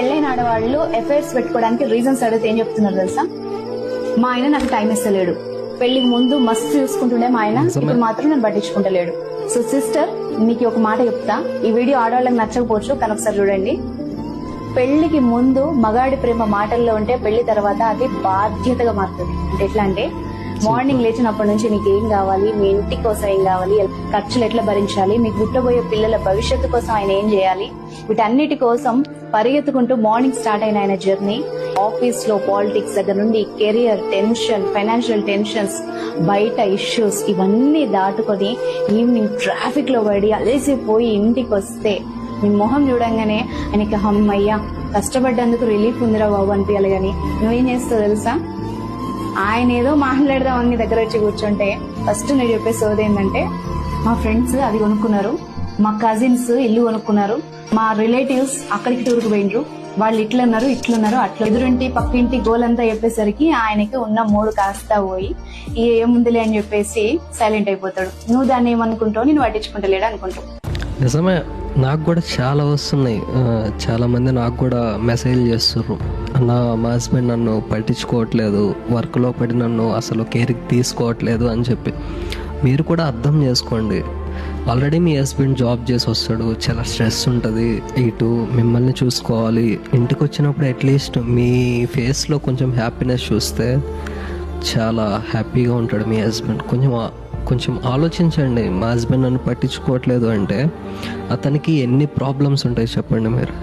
పెళ్ళైన ఆడవాళ్ళు ఎఫైర్స్ పెట్టుకోవడానికి రీజన్స్ అడిగితే ఏం చెప్తున్నారు తెలుసా? మా ఆయన నాకు టైం ఇస్తలేడు, పెళ్లికి ముందు మస్తు చూసుకుంటుండే మా ఆయన, ఇప్పుడు మాత్రం నన్ను పట్టించుకుంటలేడు. సో సిస్టర్, మీకు ఒక మాట చెప్తా, ఈ వీడియో ఆడవాళ్ళకి నచ్చకపోవచ్చు కానీ ఒకసారి చూడండి. పెళ్లికి ముందు మగాడి ప్రేమ మాటల్లో ఉంటే పెళ్లి తర్వాత అది బాధ్యతగా మారుతుంది. అంటే ఎట్లా అంటే, మార్నింగ్ లేచినప్పటి నుంచి నీకు ఏం కావాలి, మీ ఇంటి కోసం ఏం కావాలి, ఖర్చులు ఎట్లా భరించాలి, మీకు పుట్టబోయే పిల్లల భవిష్యత్తు కోసం ఆయన ఏం చేయాలి, వీటన్నిటి కోసం పరిగెత్తుకుంటూ మార్నింగ్ స్టార్ట్ అయిన ఆయన జర్నీ, ఆఫీస్ లో పాలిటిక్స్ దగ్గర నుండి కెరియర్ టెన్షన్, ఫైనాన్షియల్ టెన్షన్స్, బయట ఇష్యూస్, ఇవన్నీ దాటుకొని ఈవినింగ్ ట్రాఫిక్ లో పడి అలసిపోయి ఇంటికి వస్తే మీ మొహం చూడంగానే ఆయనకి అమ్మయ్యా కష్టపడ్డందుకు రిలీఫ్ ఉందిరా బాబు అనిపించాలి. కానీ నువ్వేం చేస్తావు తెలుసా? ఆయన ఏదో మాట్లాడదామని నీ దగ్గర వచ్చి కూర్చుంటే ఫస్ట్ నేను చెప్పే సోది ఏంటంటే, మా ఫ్రెండ్స్ అది కొనుక్కున్నారు, మా కజిన్స్ ఇల్లు కొనుక్కున్నారు, మా రిలేటివ్స్ అక్కడికి టూర్కి పోయిండ్రు, వాళ్ళు ఇట్లున్నారు ఇట్లున్నారు అట్లా ఎదురింటి పక్కింటి గోలంతా చెప్పేసరికి ఆయనకి ఉన్న మూడు కాస్తా పోయి ఏముందిలే అని చెప్పేసి సైలెంట్ అయిపోతాడు. నువ్వు దాన్ని ఏమనుకుంటావు, నేను పట్టించుకుంటలేడు అనుకుంటావు. నిజమే, నాకు కూడా చాలా వస్తున్నాయి. చాలామంది నాకు కూడా మెసేజ్ చేస్తుర్రు, మా హస్బెండ్ నన్ను పట్టించుకోవట్లేదు, వర్క్లో పడి నన్ను అసలు కేర్కి తీసుకోవట్లేదు అని చెప్పి. మీరు కూడా అర్థం చేసుకోండి, ఆల్రెడీ మీ హస్బెండ్ జాబ్ చేసి వస్తాడు, చాలా స్ట్రెస్ ఉంటుంది, ఇటు మిమ్మల్ని చూసుకోవాలి. ఇంటికి వచ్చినప్పుడు అట్లీస్ట్ మీ ఫేస్లో కొంచెం హ్యాపీనెస్ చూస్తే చాలా హ్యాపీగా ఉంటాడు మీ హస్బెండ్. కొంచెం ఆలోచించండి, మా హస్బెండ్ నన్ను పట్టించుకోవట్లేదు అంటే అతనికి ఎన్ని ప్రాబ్లమ్స్ ఉంటాయి చెప్పండి మీరు.